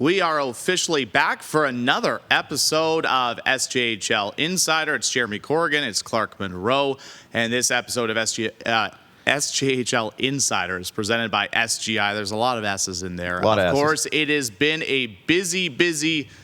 We are officially back for another episode of SJHL Insider. It's Jeromy Corrigan, it's Clark Munroe, and this episode of SJHL Insider is presented by SGI. There's a lot of S's in there. Of course, it has been a busy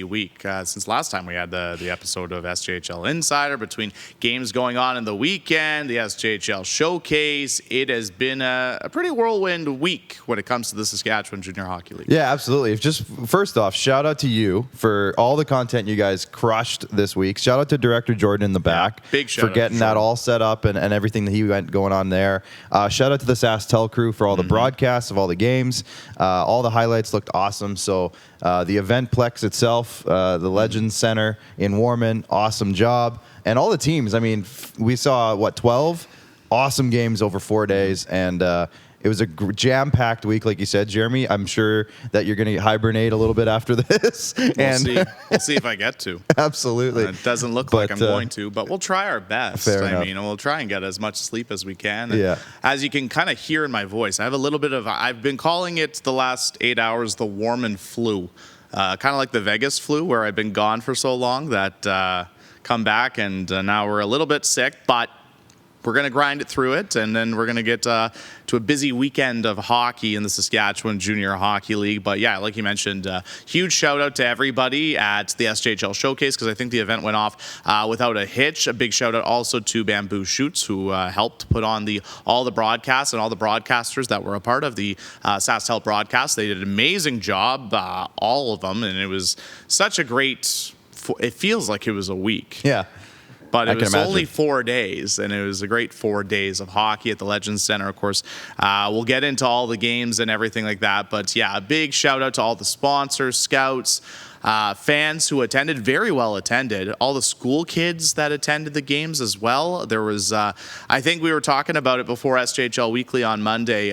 week since last time we had the episode of SJHL Insider, between games going on in the weekend, the SJHL Showcase. It has been a pretty whirlwind week when it comes to the Saskatchewan Junior Hockey League. Yeah, absolutely. First off, shout out to you for all the content you guys crushed this week. Shout out to Director Jordan in the back big shout for getting that all set up and everything that he went going on there. Shout out to the SaskTel crew for all the broadcasts of all the games. All the highlights looked awesome. So the Eventplex itself, the Legends Center in Warman, awesome job. And all the teams, I mean, we saw, 12 awesome games over 4 days. And it was a jam-packed week, like you said, Jeromy. I'm sure that you're going to hibernate a little bit after this. We'll see if I get to. Absolutely. It doesn't look like I'm going to, but we'll try our best. Fair enough. We'll try and get as much sleep as we can. And yeah. As you can kind of hear in my voice, I have a little bit of, I've been calling it the last 8 hours the Warman flu. Kind of like the Vegas flu, where I've been gone for so long that come back, and now we're a little bit sick, but we're going to grind it through it, and then we're going to get to a busy weekend of hockey in the Saskatchewan Junior Hockey League. But yeah, like you mentioned, huge shout out to everybody at the SJHL Showcase, because I think the event went off without a hitch. A big shout out also to Bamboo Shoots, who helped put on all the broadcasts, and all the broadcasters that were a part of the SaskTel broadcast. They did an amazing job, all of them, and it was such a great. It feels like it was a week. Yeah. But it was only 4 days, and it was a great 4 days of hockey at the Legends Center. Of course, we'll get into all the games and everything like that. But yeah, a big shout out to all the sponsors, scouts, fans who attended, very well attended, all the school kids that attended the games as well. There was, I think we were talking about it before SJHL Weekly on Monday,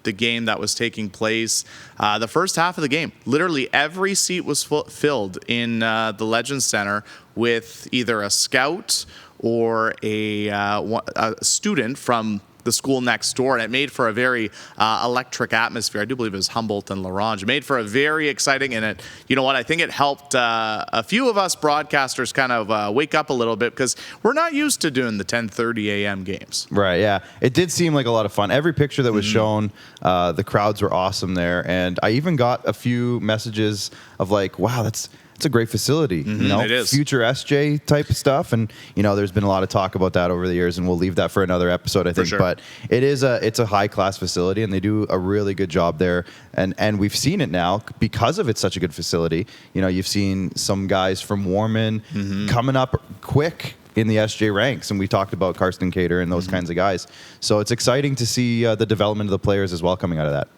the game that was taking place, the first half of the game. Literally every seat was filled in the Legends Center with either a scout or a student from the school next door, and it made for a very electric atmosphere. I do believe it was Humboldt and LaRange. It made for a very exciting, and I think it helped a few of us broadcasters kind of wake up a little bit, because we're not used to doing the 10:30 a.m. games. Right, yeah. It did seem like a lot of fun. Every picture that was shown, the crowds were awesome there, and I even got a few messages of like, wow, it's a great facility, it is. Future SJ type of stuff, and there's been a lot of talk about that over the years, and we'll leave that for another episode, I think. Sure. But it's a high class facility, and they do a really good job there, and we've seen it now because of it's such a good facility. You've seen some guys from Warman coming up quick in the SJ ranks, and we talked about Karsten Cater and those kinds of guys. So it's exciting to see the development of the players as well coming out of that.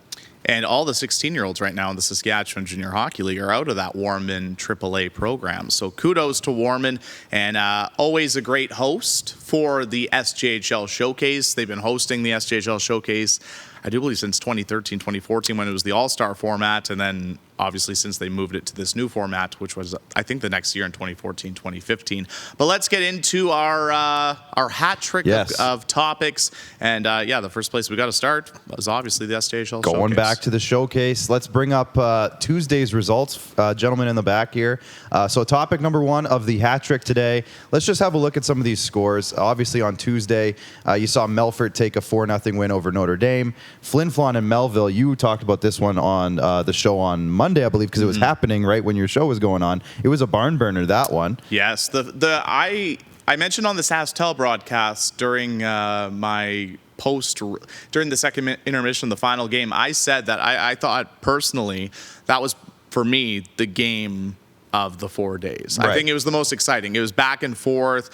And all the 16-year-olds right now in the Saskatchewan Junior Hockey League are out of that Warman AAA program. So kudos to Warman, and always a great host for the SJHL Showcase. They've been hosting the SJHL Showcase, I do believe, since 2013, 2014, when it was the All-Star format, and then obviously since they moved it to this new format, which was, I think, the next year in 2014, 2015. But let's get into our hat trick of topics. And the first place we got to start was obviously the SJHL Showcase. Going back to the Showcase, let's bring up Tuesday's results, gentlemen in the back here. So topic number one of the hat trick today, let's just have a look at some of these scores. Obviously on Tuesday, you saw Melfort take a 4-0 win over Notre Dame. Flin Flon and Melville, you talked about this one on the show on Monday, I believe, because it was happening right when your show was going on. It was a barn burner, that one. Yes, I mentioned on the SaskTel broadcast during my post during the second intermission, the final game. I said that I thought personally that was, for me, the game of the 4 days. Right. I think it was the most exciting. It was back and forth.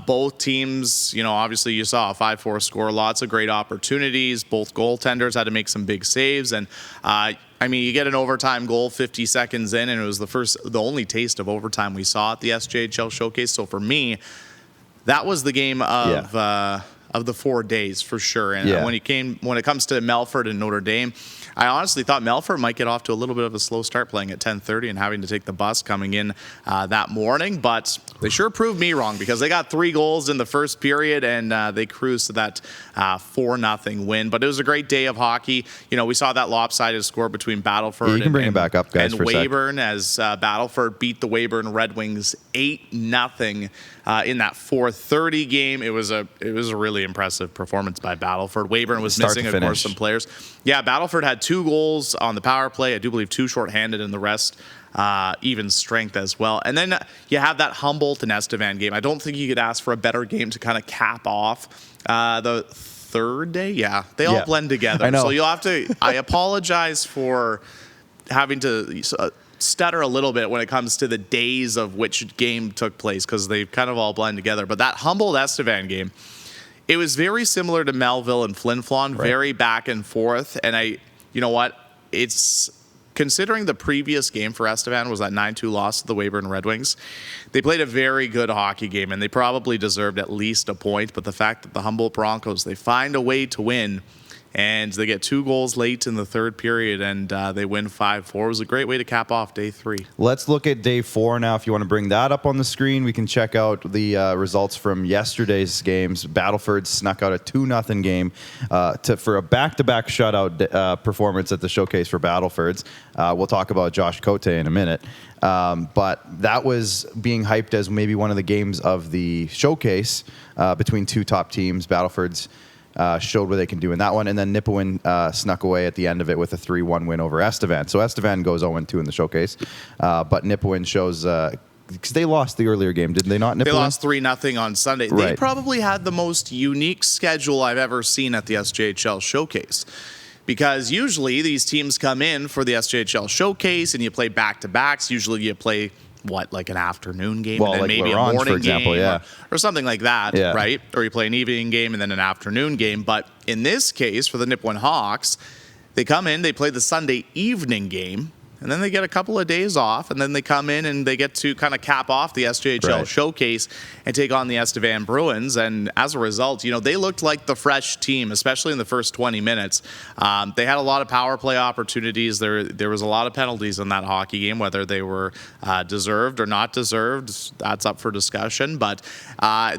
Both teams, obviously you saw a 5-4 score, lots of great opportunities. Both goaltenders had to make some big saves, and you get an overtime goal 50 seconds in, and it was the only taste of overtime we saw at the SJHL Showcase. So for me, that was the game of of the 4 days for sure. And when it comes to Melfort and Notre Dame, I honestly thought Melfort might get off to a little bit of a slow start playing at 10:30 and having to take the bus coming in that morning. But they sure proved me wrong because they got 3 goals in the first period and they cruised to that 4-0 win. But it was a great day of hockey. You know, we saw that lopsided score between Battleford you can bring it back up, guys, and for a sec. Weyburn as Battleford beat the Weyburn Red Wings 8-0 in that 4:30 game. It was a really impressive performance by Battleford. Weyburn was missing, of course, some players. Yeah, Battleford had 2 goals on the power play. I do believe 2 shorthanded and the rest even strength as well. And then you have that Humboldt and Estevan game. I don't think you could ask for a better game to kind of cap off the third day. Yeah, they all blend together. I know. So you'll have to, I apologize for having to stutter a little bit when it comes to the days of which game took place because they kind of all blend together. But that Humboldt Estevan game, it was very similar to Melville and Flin Flon, very back and forth. And you know what? It's considering the previous game for Estevan was that 9-2 loss to the Weyburn Red Wings. They played a very good hockey game, and they probably deserved at least a point. But the fact that the Humboldt Broncos, they find a way to win, and they get 2 goals late in the third period, and they win 5-4. It was a great way to cap off day 3. Let's look at day 4 now. If you want to bring that up on the screen, we can check out the results from yesterday's games. Battleford snuck out a 2-0 game for a back-to-back shutout performance at the Showcase for Battlefords. We'll talk about Josh Cote in a minute. But that was being hyped as maybe one of the games of the Showcase between 2 top teams. Battleford's showed what they can do in that one. And then Nipawin snuck away at the end of it with a 3-1 win over Estevan. So Estevan goes 0-2 in the Showcase. But Nipawin shows... because they lost the earlier game, didn't they not, Nipawin? They lost 3-0 on Sunday. Right. They probably had the most unique schedule I've ever seen at the SJHL Showcase. Because usually these teams come in for the SJHL Showcase and you play back-to-backs. Usually you play... like an afternoon game and then like maybe Laurent, a morning for example, game or something like that, right? Or you play an evening game and then an afternoon game. But in this case, for the Nipawin Hawks, they come in, they play the Sunday evening game, and then they get a couple of days off, and then they come in and they get to kind of cap off the SJHL Showcase and take on the Estevan Bruins. And as a result, you know, they looked like the fresh team, especially in the first 20 minutes. They had a lot of power play opportunities. There was a lot of penalties in that hockey game, whether they were deserved or not deserved. That's up for discussion. But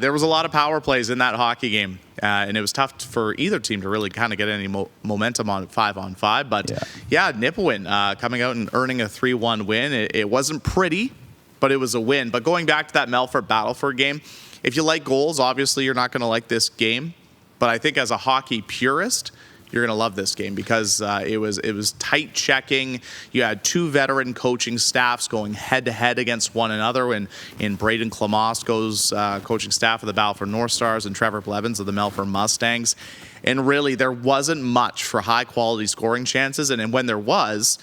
there was a lot of power plays in that hockey game. And it was tough for either team to really kind of get any momentum on 5-on-5. But Nipawin coming out and earning a 3-1 win. It wasn't pretty, but it was a win. But going back to that Melfort Battleford game, if you like goals, obviously you're not going to like this game. But I think as a hockey purist, you're going to love this game because it was tight checking. You had 2 veteran coaching staffs going head-to-head against one another in Braden Klamosko's coaching staff of the Battleford North Stars and Trevor Blevins of the Melfort Mustangs. And really, there wasn't much for high-quality scoring chances. And when there was,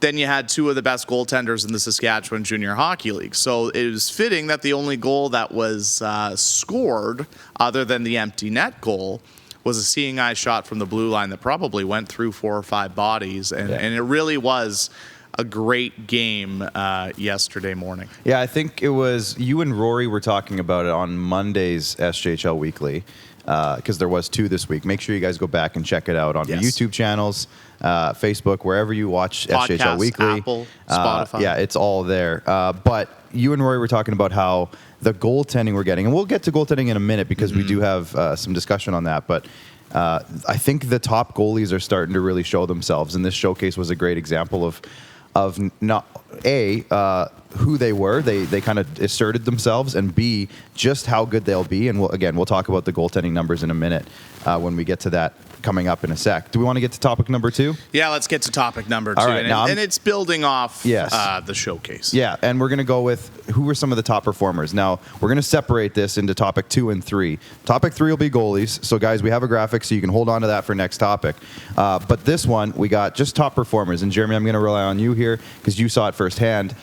then you had 2 of the best goaltenders in the Saskatchewan Junior Hockey League. So it was fitting that the only goal that was scored, other than the empty net goal, was a seeing eye shot from the blue line that probably went through 4 or 5 bodies. And it really was a great game yesterday morning. Yeah, I think it was you and Rory were talking about it on Monday's SJHL Weekly because there was 2 this week. Make sure you guys go back and check it out on the YouTube channels, Facebook, wherever you watch Podcast, SJHL Weekly. Apple, Spotify. It's all there. But you and Rory were talking about how the goaltending we're getting, and we'll get to goaltending in a minute because we do have some discussion on that, but I think the top goalies are starting to really show themselves, and this Showcase was a great example of not who they were, they kind of asserted themselves, and B, just how good they'll be. And we'll talk about the goaltending numbers in a minute when we get to that coming up in a sec. Do we want to get to topic number 2? Yeah, let's get to topic number 2. All right, and it's building off the Showcase. Yeah, and we're going to go with who were some of the top performers. Now, we're going to separate this into topic 2 and 3. Topic 3 will be goalies. So, guys, we have a graphic, so you can hold on to that for next topic. But this one, we got just top performers. And, Jeromy, I'm going to rely on you here because you saw it firsthand.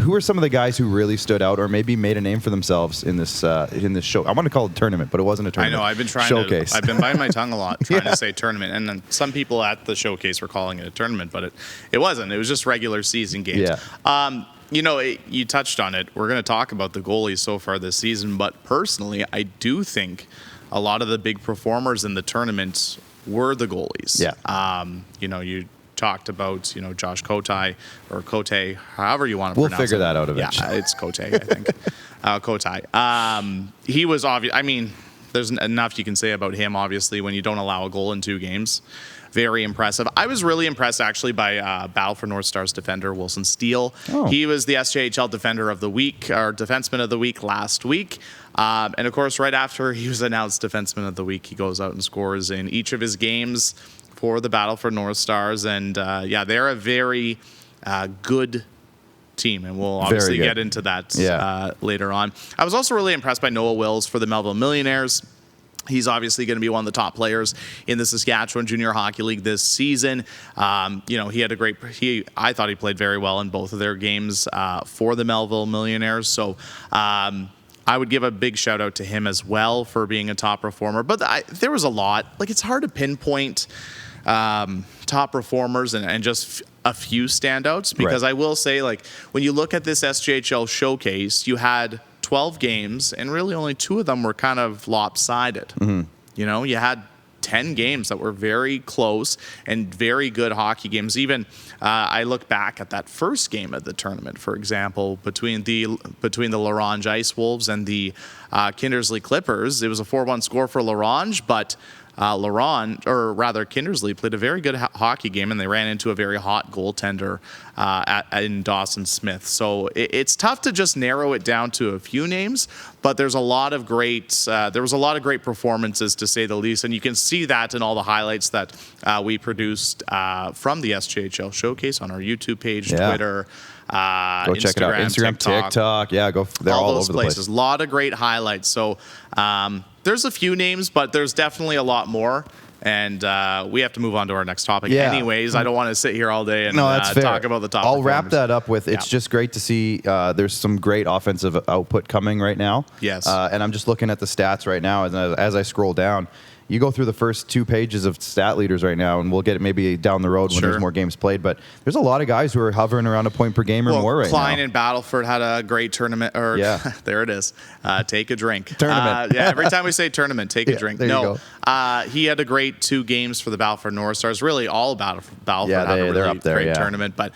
Who are some of the guys who really stood out or maybe made a name for themselves in this show? I want to call it a tournament, but it wasn't a tournament. I know. I've been trying Showcase. I've been biting my tongue a lot trying to say tournament. And then some people at the Showcase were calling it a tournament, but it wasn't. It was just regular season games. Yeah. You touched on it. We're going to talk about the goalies so far this season, but personally, I do think a lot of the big performers in the tournament were the goalies. Yeah. You talked about, Josh Kotai or Kote, however you want to pronounce it. We'll figure that out eventually. Yeah, it's Kote, I think. Kotai. He was obvious. I mean, there's enough you can say about him, obviously, when you don't allow a goal in 2 games. Very impressive. I was really impressed, actually, by Battle for North Star's defender, Wilson Steele. Oh. He was the SJHL Defender of the Week, or Defenseman of the Week last week. And, of course, right after he was announced Defenseman of the Week, he goes out and scores in each of his games for the Battle for North Stars. And, they're a very good team, and we'll obviously get into that later on. I was also really impressed by Noah Wills for the Melville Millionaires. He's obviously going to be one of the top players in the Saskatchewan Junior Hockey League this season. He had I thought he played very well in both of their games for the Melville Millionaires. So I would give a big shout out to him as well for being a top performer. But there was a lot. It's hard to pinpoint top performers and just a few standouts, because I will say, when you look at this SJHL Showcase, you had 12 games, and really only 2 of them were kind of lopsided. Mm-hmm. You had 10 games that were very close and very good hockey games. Even I look back at that first game of the tournament, for example, between the Larange Ice Wolves and the Kindersley Clippers. It was a 4-1 score for Larange, but Kindersley played a very good hockey game, and they ran into a very hot goaltender in Dawson Smith. So it's tough to just narrow it down to a few names, but there was a lot of great performances, to say the least, and you can see that in all the highlights that we produced from the SJHL Showcase on our YouTube page, Twitter. Go check it out. Instagram, TikTok. Yeah, go. They're all over the place. A lot of great highlights. So there's a few names, but there's definitely a lot more. And we have to move on to our next topic. Yeah. Anyways, I don't want to sit here all day and talk about the top. I'll wrap that up with, it's just great to see there's some great offensive output coming right now. Yes. And I'm just looking at the stats right now, and as I scroll down, you go through the first 2 pages of stat leaders right now, and we'll get it maybe down the road when there's more games played. But there's a lot of guys who are hovering around a point per game or more right now. Klein and Battleford had a great tournament. There it is. Take a drink. Tournament. Every time we say tournament, take a drink. There you go. He had a great 2 games for the Battleford North Stars. Really, all Battleford had a really up there, great tournament. But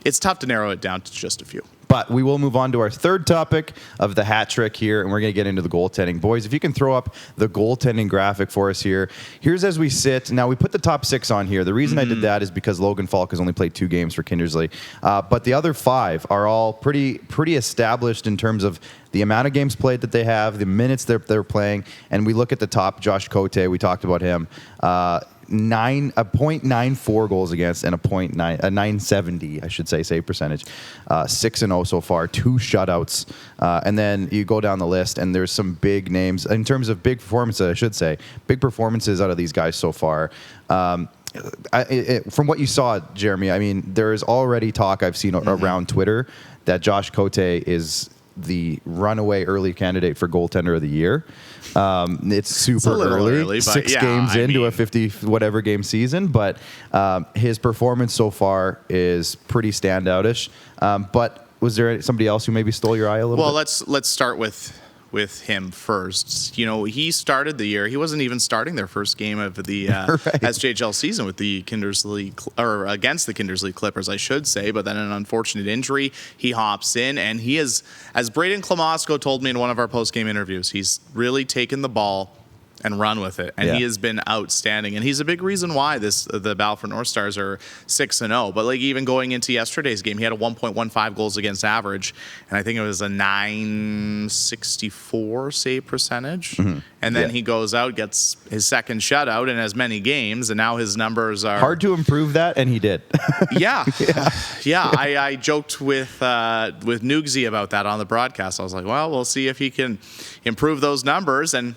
it's tough to narrow it down to just a few. But we will move on to our third topic of the hat trick here, and we're going to get into the goaltending. Boys, if you can throw up the goaltending graphic for us here. Here's as we sit. Now, we put the top 6 on here. The reason I did that is because Logan Falk has only played 2 games for Kindersley. But the other 5 are all pretty established in terms of the amount of games played that they have, the minutes they're playing. And we look at the top, Josh Cote, we talked about him. A .94 goals against and a .970, I should say, save percentage. 6-0 so far, 2 shutouts. And then you go down the list, and there's some big names. In terms of big performances, I should say, big performances out of these guys so far. From what you saw, Jeromy, I mean, there is already talk I've seen around Twitter that Josh Cote is the runaway early candidate for goaltender of the year. It's super early 6 games into a 50 whatever game season, but his performance so far is pretty standoutish. But was there somebody else who maybe stole your eye a little bit? Well, let's start with him first. He started the year. He wasn't even starting their first game of the SJHL season with the Kindersley, or against the Kindersley Clippers, I should say. But then an unfortunate injury, he hops in, and he is, as Braden Klamosko told me in one of our post-game interviews, he's really taken the ball and run with it, and he has been outstanding, and he's a big reason why the Battleford North Stars are 6-0. But even going into yesterday's game, he had a 1.15 goals against average, and I think it was a .964 save percentage. And then he goes out, gets his second shutout in as many games, and now his numbers are hard to improve that, and he did. I joked with Noogsy about that on the broadcast. I was like, well, we'll see if he can improve those numbers, and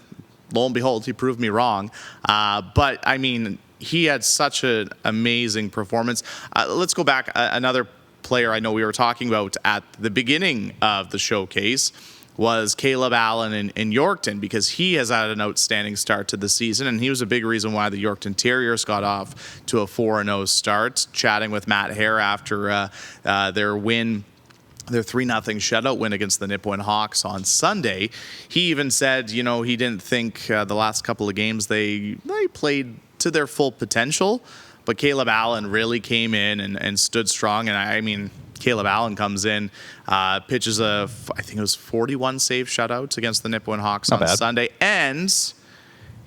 lo and behold, he proved me wrong. But, I mean, he had such an amazing performance. Let's go back. Another player I know we were talking about at the beginning of the showcase was Caleb Allen in Yorkton, because he has had an outstanding start to the season, and he was a big reason why the Yorkton Terriers got off to a 4-0 start. Chatting with Matt Hare after their win their 3-0 shutout win against the Nipawin Hawks on Sunday. He even said, he didn't think the last couple of games they played to their full potential, but Caleb Allen really came in and stood strong. And I mean, Caleb Allen comes in, pitches I think it was 41 save shutouts against the Nipawin Hawks on Sunday, and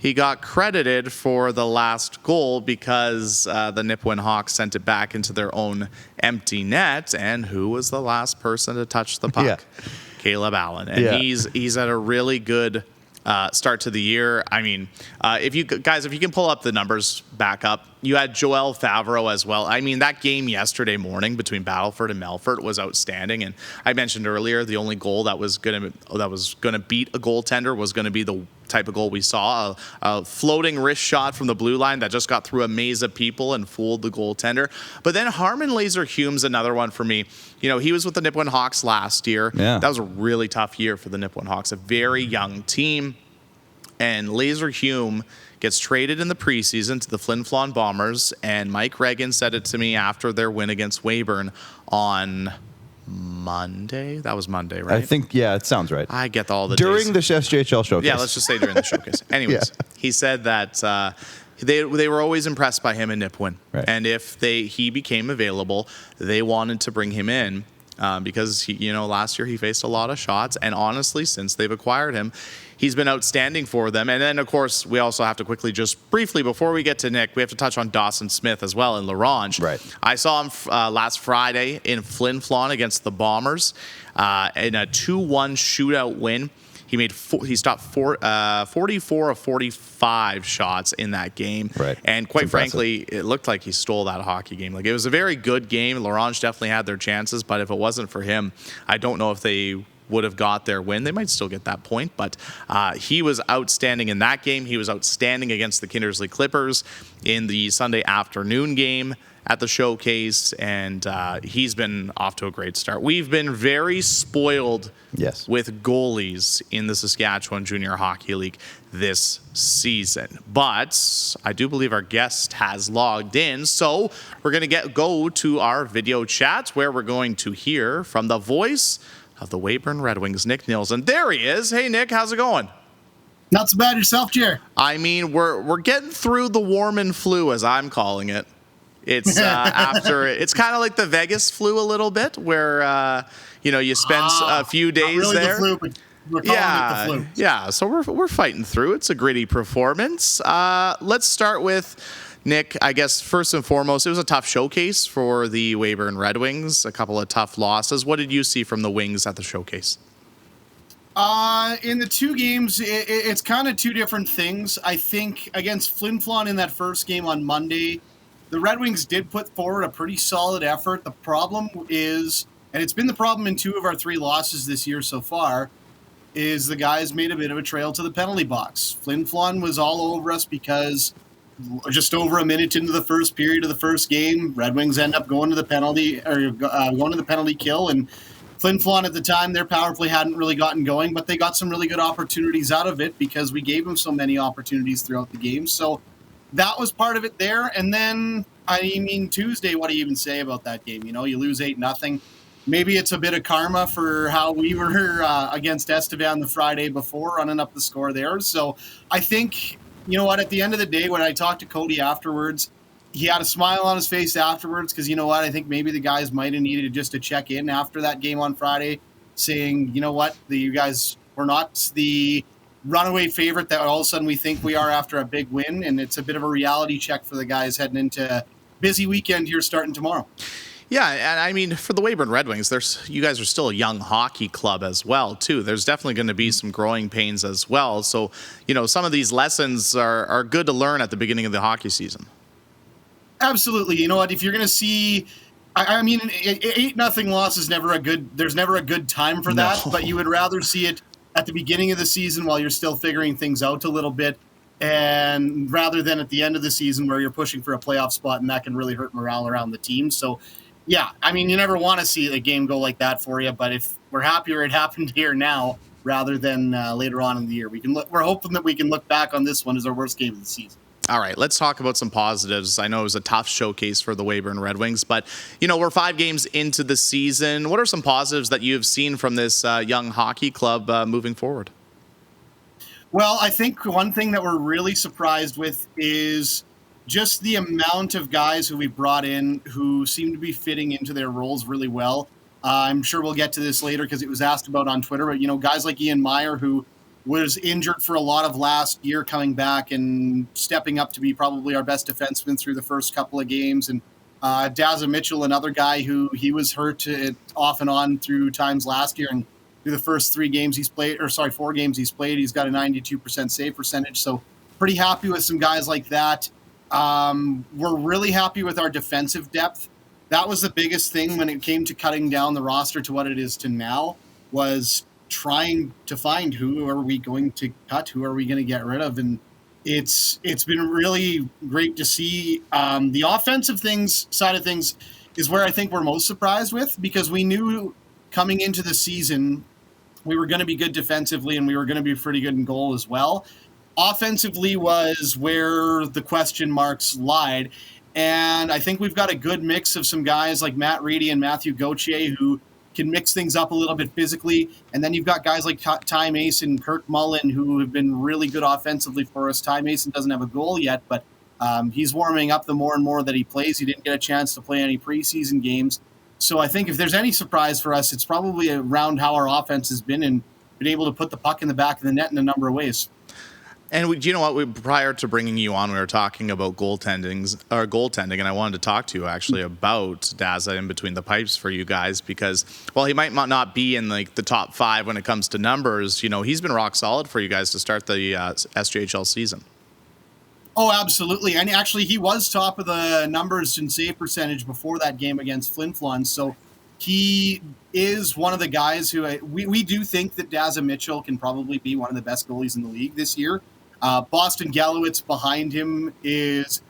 he got credited for the last goal because the Nipawin Hawks sent it back into their own empty net. And who was the last person to touch the puck? Yeah. Caleb Allen. And he's at a really good start to the year. I mean, if you can pull up the numbers back up, you had Joel Favreau as well. I mean, that game yesterday morning between Battleford and Melfort was outstanding. And I mentioned earlier, the only goal that was gonna beat a goaltender was gonna be the type of goal we saw, a floating wrist shot from the blue line that just got through a maze of people and fooled the goaltender. But then Harmon Laser-Hume's another one for me. He was with the Nipawin Hawks last year. Yeah. That was a really tough year for the Nipawin Hawks, a very young team. And Laser-Hume gets traded in the preseason to the Flin Flon Bombers, and Mike Regan said it to me after their win against Weyburn on Monday. That was Monday, right? I think, it sounds right. I get all the during days. the SJHL Showcase. Yeah, let's just say during the showcase. Anyways, He said that they were always impressed by him in Nipawin. Right. And if he became available, they wanted to bring him in because, last year he faced a lot of shots. And honestly, since they've acquired him, he's been outstanding for them. And then, of course, we also have to quickly, just briefly, before we get to Nick, we have to touch on Dawson Smith as well in Larange. Right. I saw him last Friday in Flin Flon against the Bombers in a 2-1 shootout win. He stopped 44 of 45 shots in that game. Right. And quite frankly, it looked like he stole that hockey game. Like, it was a very good game. Larange definitely had their chances, but if it wasn't for him, I don't know if they would have got their win. They might still get that point, but he was outstanding in that game. He was outstanding against the Kindersley Clippers in the Sunday afternoon game at the Showcase, and he's been off to a great start. We've been very spoiled with goalies in the Saskatchewan Junior Hockey League this season, but I do believe our guest has logged in, so we're going to go to our video chat where we're going to hear from the voice of the Weyburn Red Wings, Nick Nielsen. There he is. Hey, Nick, how's it going? Not so bad yourself, Jer. I mean, we're getting through the warm and flu, as I'm calling it. It's it's kind of like the Vegas flu a little bit, where you spend a few days not really there. The flu, but we're calling it the flu. Yeah. So we're fighting through. It's a gritty performance. Let's start with Nick. I guess first and foremost, it was a tough showcase for the Weyburn Red Wings. A couple of tough losses. What did you see from the Wings at the showcase? In the two games, it's kind of two different things. I think against Flin Flon in that first game on Monday, the Red Wings did put forward a pretty solid effort. The problem is, and it's been the problem in 2 of our 3 losses this year so far, is the guys made a bit of a trail to the penalty box. Flin Flon was all over us because just over a minute into the first period of the first game, Red Wings end up going to the penalty kill, and Flin Flon at the time, their power play hadn't really gotten going, but they got some really good opportunities out of it because we gave them so many opportunities throughout the game. So that was part of it there. And then, Tuesday, what do you even say about that game? You lose 8-0. Maybe it's a bit of karma for how we were against Estevan the Friday before, running up the score there. So I think, at the end of the day, when I talked to Cody afterwards, he had a smile on his face afterwards because, I think maybe the guys might have needed just to check in after that game on Friday, saying, you guys were not the runaway favorite that all of a sudden we think we are after a big win, and it's a bit of a reality check for the guys heading into a busy weekend here starting tomorrow. Yeah, and for the Weyburn Red Wings, you guys are still a young hockey club as well, too. There's definitely going to be some growing pains as well. So, some of these lessons are good to learn at the beginning of the hockey season. Absolutely. You know what? If you're going to see, 8-0 loss is never there's never a good time for that, but you would rather see it at the beginning of the season while you're still figuring things out a little bit, and rather than at the end of the season where you're pushing for a playoff spot, and that can really hurt morale around the team. So, yeah, you never want to see a game go like that for you, but if we're happier it happened here now rather than later on in the year, we're hoping that we can look back on this one as our worst game of the season. All right, let's talk about some positives. I know it was a tough showcase for the Weyburn Red Wings, but, we're 5 games into the season. What are some positives that you've seen from this young hockey club moving forward? Well, I think one thing that we're really surprised with is just the amount of guys who we brought in who seem to be fitting into their roles really well. I'm sure we'll get to this later because it was asked about on Twitter, but, guys like Ian Meyer, who was injured for a lot of last year, coming back and stepping up to be probably our best defenseman through the first couple of games. And Daza Mitchell, another guy who he was hurt off and on through times last year. And through the first 4 games he's played, he's got a 92% save percentage. So pretty happy with some guys like that. We're really happy with our defensive depth. That was the biggest thing when it came to cutting down the roster to what it is to now, was trying to find who are we going to cut, who are we going to get rid of. And it's been really great to see. The offensive side of things is where I think we're most surprised with, because we knew coming into the season we were going to be good defensively and we were going to be pretty good in goal as well. Offensively was where the question marks lied. And I think we've got a good mix of some guys like Matt Reedy and Matthew Gauthier who can mix things up a little bit physically. And then you've got guys like Ty Mason, Kirk Mullen, who have been really good offensively for us. Ty Mason doesn't have a goal yet, but he's warming up the more and more that he plays. He didn't get a chance to play any preseason games. So I think if there's any surprise for us, it's probably around how our offense has been and been able to put the puck in the back of the net in a number of ways. And you know what? Prior to bringing you on, we were talking about goaltending, and I wanted to talk to you actually about Daza in between the pipes for you guys, because while he might not be in the top 5 when it comes to numbers, he's been rock solid for you guys to start the SJHL season. Oh, absolutely. And actually, he was top of the numbers in save percentage before that game against Flin Flon. So he is one of the guys who we do think that Daza Mitchell can probably be one of the best goalies in the league this year. Boston Gallowitz behind him is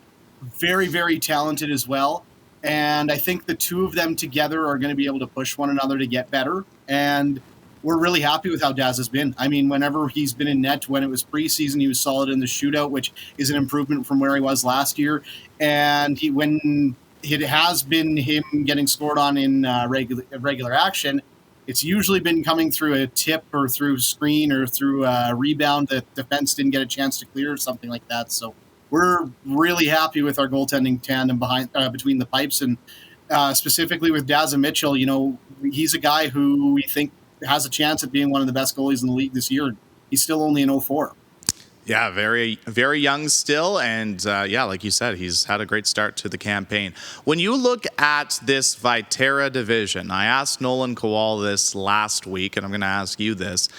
very, very talented as well. And I think the two of them together are going to be able to push one another to get better. And we're really happy with how Daz has been. I mean, whenever he's been in net, when it was preseason, he was solid in the shootout, which is an improvement from where he was last year. And when it has been him getting scored on in regular action, it's usually been coming through a tip or through screen or through a rebound that defense didn't get a chance to clear or something like that. So we're really happy with our goaltending tandem between the pipes, and specifically with Daza Mitchell. He's a guy who we think has a chance at being one of the best goalies in the league this year. He's still only an 04. Yeah, very, very young still. And like you said, he's had a great start to the campaign. When you look at this Viterra division, I asked Nolan Kowal this last week, and I'm going to ask you this.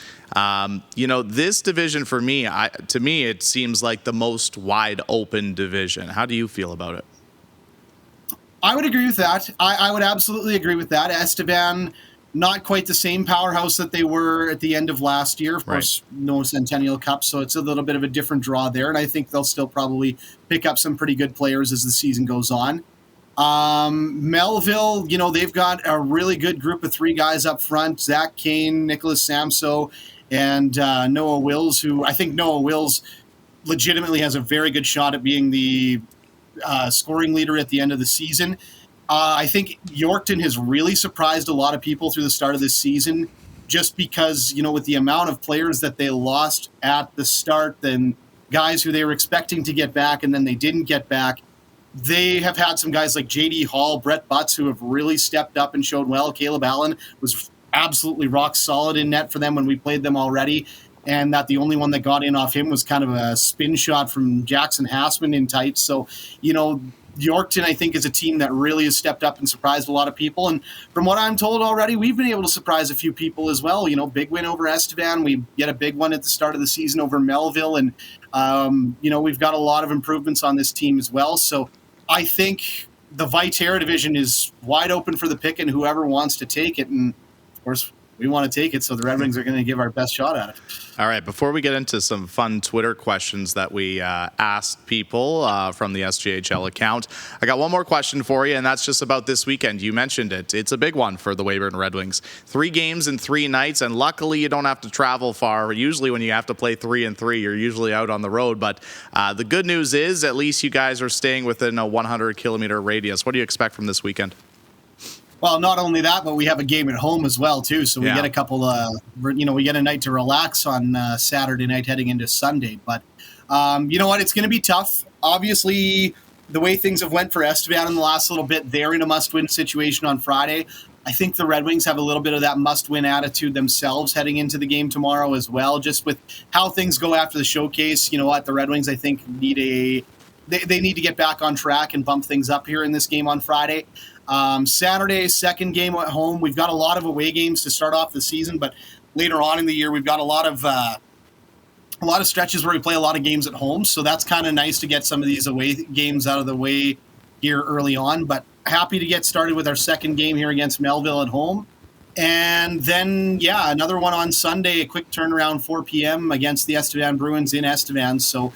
This division for me, to me, it seems like the most wide open division. How do you feel about it? I would agree with that. I would absolutely agree with that. Estevan, not quite the same powerhouse that they were at the end of last year. Of course, no Centennial Cup, so it's a little bit of a different draw there. And I think they'll still probably pick up some pretty good players as the season goes on. Melville, they've got a really good group of 3 guys up front: Zach Kane, Nicholas Samso, and Noah Wills, who I think Noah Wills legitimately has a very good shot at being the scoring leader at the end of the season. I think Yorkton has really surprised a lot of people through the start of this season, just because, with the amount of players that they lost at the start and guys who they were expecting to get back and then they didn't get back. They have had some guys like J.D. Hall, Brett Butts, who have really stepped up and showed well. Caleb Allen was absolutely rock solid in net for them when we played them already, and that the only one that got in off him was kind of a spin shot from Jackson Hassman in tight. So, Yorkton, I think, is a team that really has stepped up and surprised a lot of people. And from what I'm told already, we've been able to surprise a few people as well. Big win over Estevan. We get a big one at the start of the season over Melville. And, we've got a lot of improvements on this team as well. So I think the Viterra division is wide open for the pick and whoever wants to take it. And, of course, we want to take it. So the Red Wings are going to give our best shot at it. All right. Before we get into some fun Twitter questions that we asked people from the SJHL account, I got one more question for you, and that's just about this weekend. You mentioned it. It's a big one for the Weyburn Red Wings. 3 games in 3 nights, and luckily you don't have to travel far. Usually when you have to play 3 and 3, you're usually out on the road. But the good news is at least you guys are staying within a 100-kilometer radius. What do you expect from this weekend? Well, not only that, but we have a game at home as well, too. So we get a couple, we get a night to relax on Saturday night heading into Sunday. But you know what? It's going to be tough. Obviously, the way things have went for Estevan in the last little bit, they're in a must-win situation on Friday. I think the Red Wings have a little bit of that must-win attitude themselves heading into the game tomorrow as well. Just with how things go after the showcase, you know what? The Red Wings, I think, need they need to get back on track and bump things up here in this game on Friday. Saturday, second game at home. We've got a lot of away games to start off the season, but later on in the year, we've got a lot of stretches where we play a lot of games at home. So that's kind of nice to get some of these away games out of the way here early on. But happy to get started with our second game here against Melville at home. And then, another one on Sunday, a quick turnaround, 4 p.m. against the Estevan Bruins in Estevan. So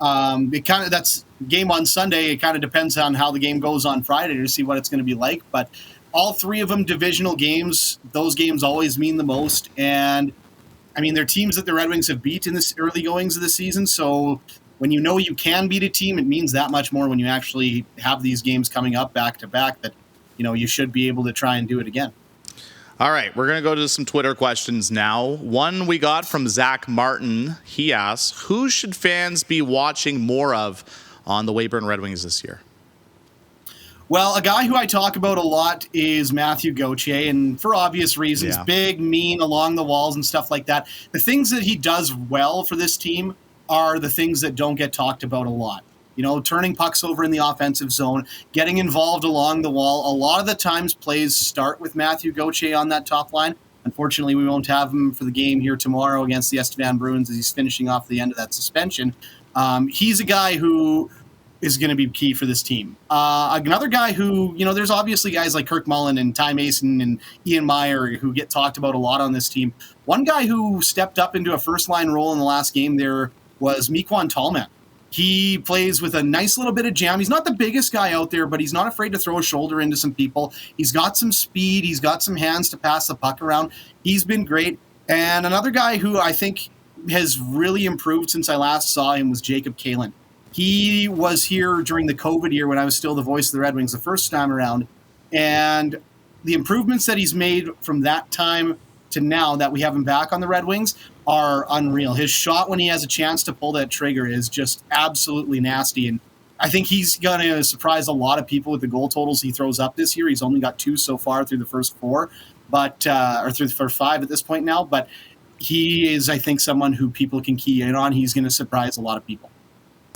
that's game on Sunday. It kind of depends on how the game goes on Friday to see what it's going to be like. But all 3 of them divisional games. Those games always mean the most. And I mean, they're teams that the Red Wings have beat in this early goings of the season. So when you know you can beat a team, it means that much more when you actually have these games coming up back to back that, you should be able to try and do it again. All right, we're going to go to some Twitter questions now. One we got from Zach Martin. He asks, who should fans be watching more of on the Weyburn Red Wings this year? Well, a guy who I talk about a lot is Matthew Gauthier, and for obvious reasons, big, mean, along the walls and stuff like that. The things that he does well for this team are the things that don't get talked about a lot. Turning pucks over in the offensive zone, getting involved along the wall. A lot of the times plays start with Matthew Gauthier on that top line. Unfortunately, we won't have him for the game here tomorrow against the Estevan Bruins as he's finishing off the end of that suspension. He's a guy who is going to be key for this team. Another guy who, there's obviously guys like Kirk Mullen and Ty Mason and Ian Meyer who get talked about a lot on this team. One guy who stepped up into a first-line role in the last game there was Mequan Tallman. He plays with a nice little bit of jam. He's not the biggest guy out there, but he's not afraid to throw a shoulder into some people. He's got some speed. He's got some hands to pass the puck around. He's been great. And another guy who I think has really improved since I last saw him was Jacob Kalin. He was here during the COVID year when I was still the voice of the Red Wings the first time around. And the improvements that he's made from that time to now that we have him back on the Red Wings are unreal. His shot when he has a chance to pull that trigger is just absolutely nasty. And I think he's going to surprise a lot of people with the goal totals he throws up this year. He's only got 2 so far through the first 4, or through the first 5 at this point now. But he is, I think, someone who people can key in on. He's going to surprise a lot of people.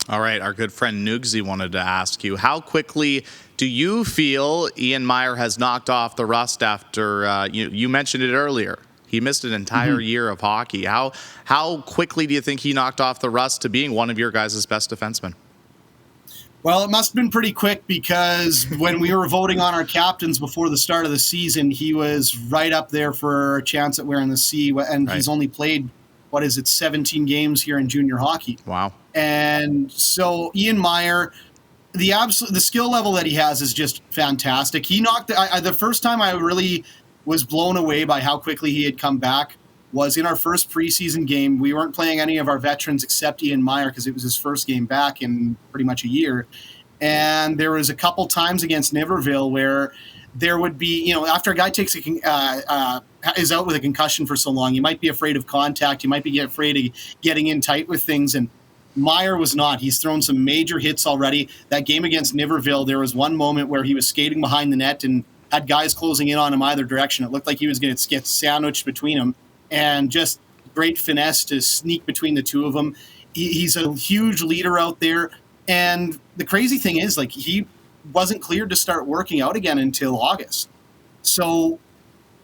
All right, our good friend Nugsy wanted to ask you, how quickly do you feel Ian Meyer has knocked off the rust after, you mentioned it earlier, he missed an entire year of hockey. How quickly do you think he knocked off the rust to being one of your guys' best defensemen? Well, it must have been pretty quick because when we were voting on our captains before the start of the season, he was right up there for a chance at wearing the C, and he's only played, 17 games here in junior hockey. Wow. And so Ian Meyer, the skill level that he has is just fantastic. He knocked the first time I really was blown away by how quickly he had come back was in our first preseason game. We weren't playing any of our veterans except Ian Meyer because it was his first game back in pretty much a year. And there was a couple times against Niverville where there would be, after a guy takes is out with a concussion for so long, you might be afraid of contact. You might be afraid of getting in tight with things. And Meyer was not. He's thrown some major hits already. That game against Niverville, there was one moment where he was skating behind the net and had guys closing in on him either direction. It looked like he was going to get sandwiched between them, and just great finesse to sneak between the two of them. He's a huge leader out there. And the crazy thing is, he wasn't cleared to start working out again until August. So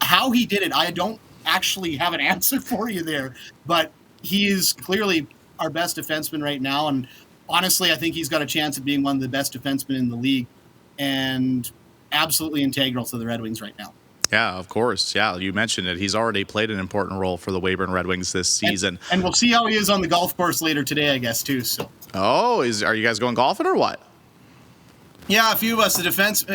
how he did it, I don't actually have an answer for you there, but he is clearly our best defenseman right now. And honestly, I think he's got a chance of being one of the best defensemen in the league and absolutely integral to the Red Wings right now. Yeah, of course. Yeah, you mentioned it. He's already played an important role for the Weyburn Red Wings this season. And we'll see how he is on the golf course later today, I guess, too. So. Oh, are you guys going golfing or what? Yeah, a few of us,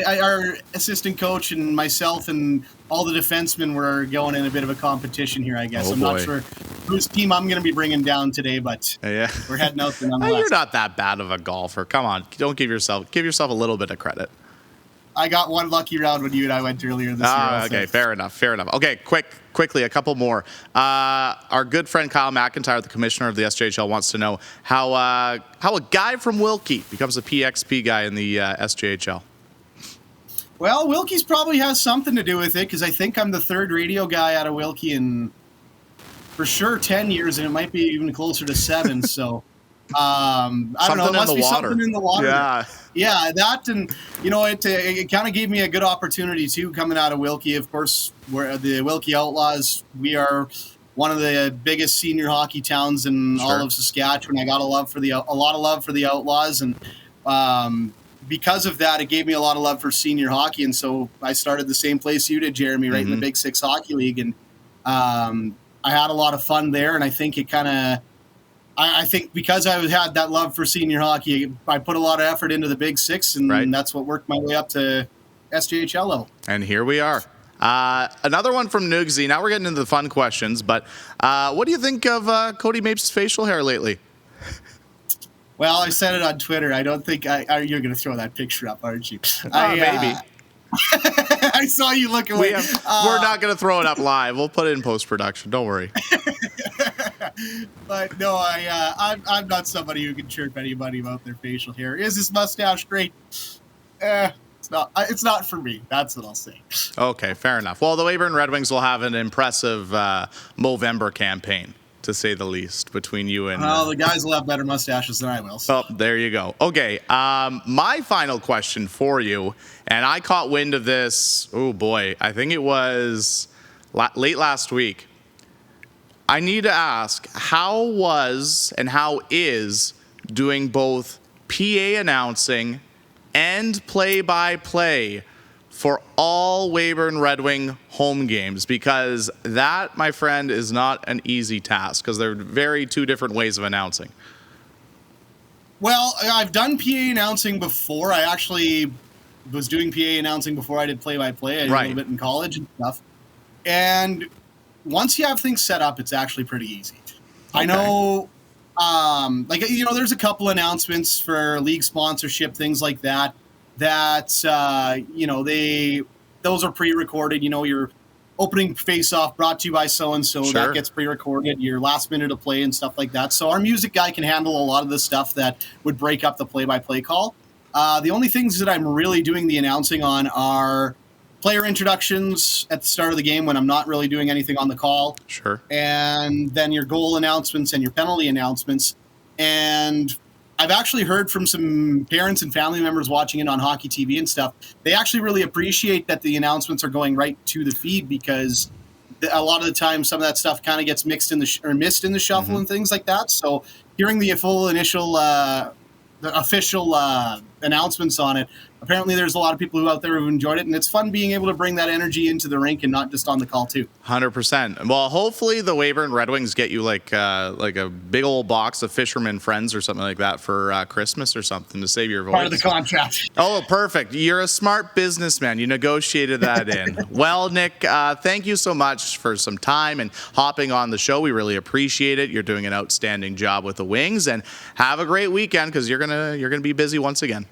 our assistant coach and myself and all the defensemen were going in a bit of a competition here, I guess. I'm not sure whose team I'm going to be bringing down today, but we're heading out there nonetheless. You're not that bad of a golfer. Come on, don't give yourself a little bit of credit. I got one lucky round when you and I went earlier this year. Okay, fair enough. Okay, quickly, a couple more. Our good friend Kyle McIntyre, the commissioner of the SJHL, wants to know how a guy from Wilkie becomes a PXP guy in the SJHL. Well, Wilkie's probably has something to do with it, because I think I'm the third radio guy out of Wilkie in, for sure, 10 years, and it might be even closer to 7, so... I don't know. It must be something in the water. Yeah, that, and it kind of gave me a good opportunity too, coming out of Wilkie. Of course, we're the Wilkie Outlaws. We are one of the biggest senior hockey towns in all of Saskatchewan. I got a lot of love for the Outlaws, and because of that, it gave me a lot of love for senior hockey. And so I started the same place you did, Jeromy, right in the Big Six Hockey League, and I had a lot of fun there. And I think it kind of. I think because I had that love for senior hockey, I put a lot of effort into the Big Six, and that's what worked my way up to SJHL level. And here we are. Another one from Nugsy. Now we're getting into the fun questions, but what do you think of Cody Mapes' facial hair lately? Well, I said it on Twitter. I don't think you're going to throw that picture up, aren't you? Maybe. I saw you look away. We're not going to throw it up live. We'll put it in post-production. Don't worry. But no, I'm not somebody who can chirp anybody about their facial hair. Is this mustache great? It's not for me. That's what I'll say. Okay, fair enough. Well, the Weyburn Red Wings will have an impressive Movember campaign, to say the least, between you and... Well, the guys will have better mustaches than I will. So. Oh, there you go. Okay, my final question for you, and I caught wind of this, oh boy, I think it was late last week. I need to ask, how was and how is doing both PA announcing and play-by-play for all Weyburn Red Wing home games? Because that, my friend, is not an easy task, because they're two different ways of announcing. Well, I've done PA announcing before. I actually was doing PA announcing before I did play-by-play. I did a little bit in college and stuff. And once you have things set up, it's actually pretty easy. Okay. I know, there's a couple announcements for league sponsorship, things like that, those are pre-recorded. Your opening face-off brought to you by so-and-so, that gets pre-recorded, your last minute of play and stuff like that. So our music guy can handle a lot of the stuff that would break up the play-by-play call. The only things that I'm really doing the announcing on are player introductions at the start of the game when I'm not really doing anything on the call. Sure. And then your goal announcements and your penalty announcements. And I've actually heard from some parents and family members watching it on hockey TV and stuff. They actually really appreciate that the announcements are going right to the feed, because a lot of the time some of that stuff kind of gets mixed in missed in the shuffle and things like that. So hearing the full initial, the official announcements on it, apparently there's a lot of people out there who enjoyed it, and it's fun being able to bring that energy into the rink and not just on the call too. 100%. Well, hopefully the Weyburn Red Wings get you like a big old box of Fisherman Friends or something like that for Christmas or something to save your voice. Part of the contract. Oh, perfect. You're a smart businessman. You negotiated that in. Well, Nick, thank you so much for some time and hopping on the show. We really appreciate it. You're doing an outstanding job with the Wings, and have a great weekend, because you're gonna be busy once again.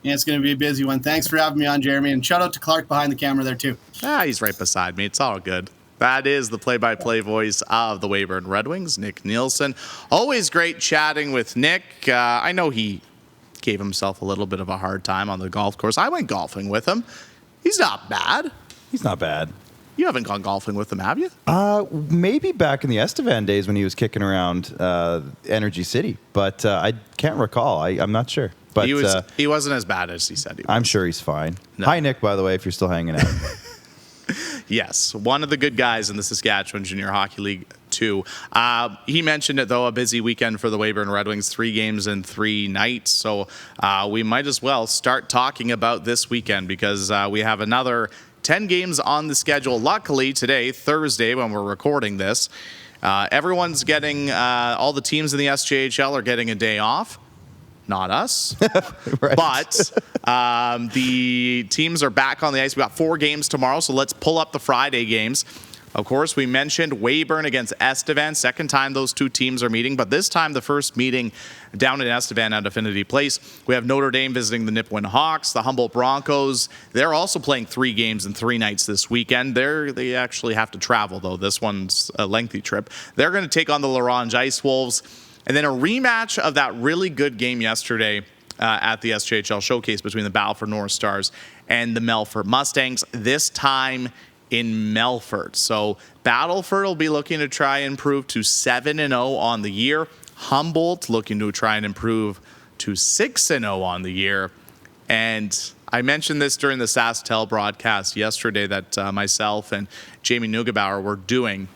Yeah, it's going to be a busy one. Thanks for having me on, Jeromy. And shout out to Clark behind the camera there, too. He's right beside me. It's all good. That is the play-by-play voice of the Weyburn Red Wings, Nick Nielsen. Always great chatting with Nick. I know he gave himself a little bit of a hard time on the golf course. I went golfing with him. He's not bad. He's not bad. You haven't gone golfing with him, have you? Maybe back in the Estevan days when he was kicking around Energy City, but I can't recall. I'm not sure. But he wasn't as bad as he said he was. I'm sure he's fine. No. Hi, Nick, by the way, if you're still hanging out. Yes, one of the good guys in the Saskatchewan Junior Hockey League, too. He mentioned it, though, a busy weekend for the Weyburn Red Wings, 3 games in 3 nights. So we might as well start talking about this weekend, because we have another 10 games on the schedule. Luckily, today, Thursday, when we're recording this, everyone's getting, all the teams in the SJHL are getting a day off. Not us. Right. But the teams are back on the ice. We got 4 games tomorrow, so let's pull up the Friday games. Of course, we mentioned Weyburn against Estevan. Second time those two teams are meeting, but this time the first meeting down in Estevan at Affinity Place. We have Notre Dame visiting the Nipawin Hawks, the Humboldt Broncos. They're also playing 3 games in 3 nights this weekend. They actually have to travel, though. This one's a lengthy trip. They're going to take on the Larange Ice Wolves. And then a rematch of that really good game yesterday at the SJHL Showcase between the Battleford North Stars and the Melfort Mustangs, this time in Melfort. So Battleford will be looking to try and improve to 7-0 on the year. Humboldt looking to try and improve to 6-0 on the year. And I mentioned this during the SJHL broadcast yesterday that myself and Jamie Neugebauer were doing.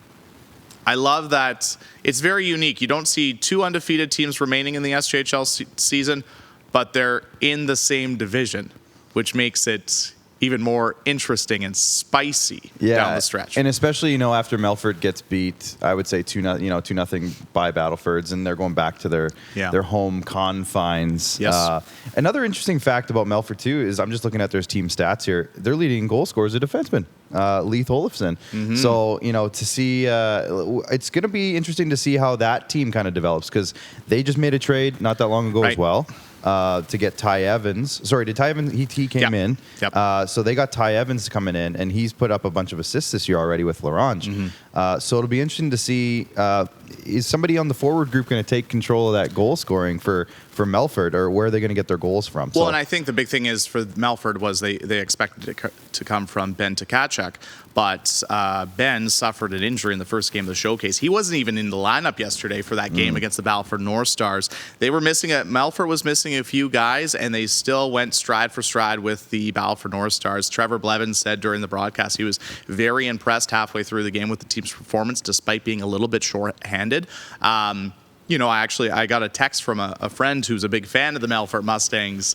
I love that it's very unique. You don't see 2 undefeated teams remaining in the SJHL season, but they're in the same division, which makes it even more interesting and spicy down the stretch. And especially, after Melfort gets beat, I would say 2-0 by Battlefords, and they're going back to their home confines. Yes. Another interesting fact about Melfort too is I'm just looking at their team stats here. Their leading goal scorer is a defenseman, Leith Olofsson. Mm-hmm. So to see, it's going to be interesting to see how that team kind of develops, because they just made a trade not that long ago as well. To get Ty Evans. Sorry, did Ty Evans? He came in. Yep. So they got Ty Evans coming in, and he's put up a bunch of assists this year already with Larange. Mm-hmm. So it'll be interesting to see, is somebody on the forward group going to take control of that goal scoring for Melfort, or where are they going to get their goals from? Well, and I think the big thing is for Melfort was they expected it to come from Ben Tkachuk, but Ben suffered an injury in the first game of the Showcase. He wasn't even in the lineup yesterday for that game against the Battleford North Stars. They were missing Melfort was missing a few guys, and they still went stride for stride with the Battleford North Stars. Trevor Blevins said during the broadcast he was very impressed halfway through the game with the team's performance, despite being a little bit short-handed. I got a text from a friend who's a big fan of the Melfort Mustangs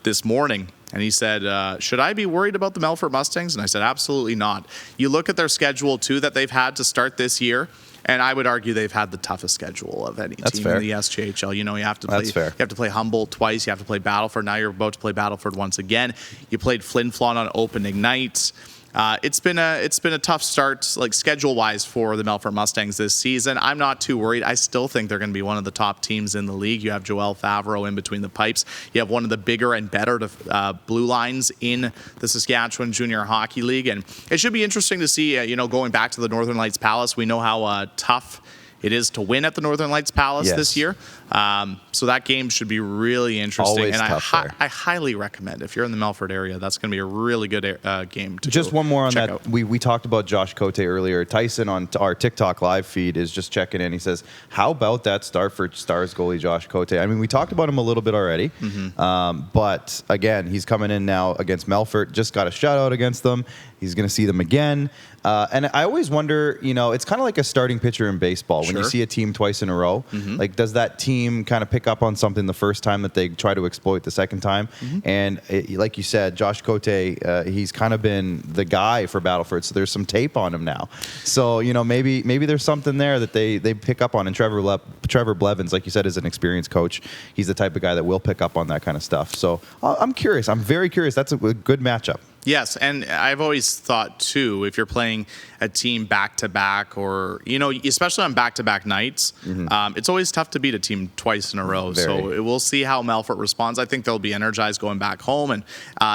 this morning, and he said, should I be worried about the Melfort Mustangs? And I said, absolutely not. You look at their schedule, too, that they've had to start this year, and I would argue they've had the toughest schedule of any team in the SJHL. You have to play Humboldt twice. You have to play Battleford. Now you're about to play Battleford once again. You played Flin Flon on opening night. It's been a tough start, like schedule-wise, for the Melfort Mustangs this season. I'm not too worried. I still think they're going to be one of the top teams in the league. You have Joel Favreau in between the pipes. You have one of the bigger and better blue lines in the Saskatchewan Junior Hockey League, and it should be interesting to see. Going back to the Northern Lights Palace, we know how tough it is to win at the Northern Lights Palace this year. So that game should be really interesting. Always and tough I highly recommend, if you're in the Melfort area, that's going to be a really good game to Just one more on that. Out. We talked about Josh Cote earlier. Tyson on our TikTok live feed is just checking in. He says, how about that start for Stars goalie Josh Cote? I mean, we talked about him a little bit already. Mm-hmm. But again, he's coming in now against Melfort. Just got a shutout against them. He's going to see them again. And I always wonder, it's kind of like a starting pitcher in baseball. When you see a team twice in a row, like, does that team kind of pick up on something the first time that they try to exploit the second time? And like you said, Josh Cote, he's kind of been the guy for Battleford, so there's some tape on him now. So, maybe there's something there that they pick up on. And Trevor Blevins, like you said, is an experienced coach. He's the type of guy that will pick up on that kind of stuff. So I'm curious. I'm very curious. That's a good matchup. Yes, and I've always thought, too, if you're playing a team back-to-back or, especially on back-to-back nights, it's always tough to beat a team twice in a row. So we'll see how Melfort responds. I think they'll be energized going back home. And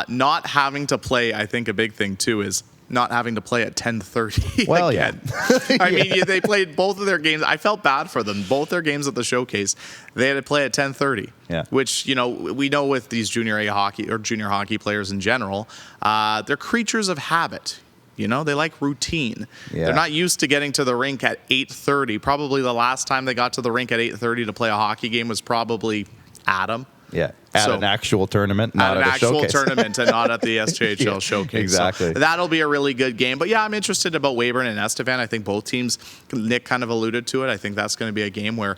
not having to play, I think a big thing, too, is not having to play at 10:30 well, again. Yeah. I mean, they played both of their games. I felt bad for them. Both their games at the Showcase, they had to play at 10:30. Yeah. Which, we know with these junior A hockey or junior hockey players in general, they're creatures of habit. They like routine. Yeah. They're not used to getting to the rink at 8:30. Probably the last time they got to the rink at 8:30 to play a hockey game was probably Adam. Yeah, at an actual tournament, not at a actual showcase. tournament, and not at the SJHL Showcase. Exactly. So that'll be a really good game. But yeah, I'm interested about Weyburn and Estevan. I think both teams, Nick kind of alluded to it. I think that's going to be a game where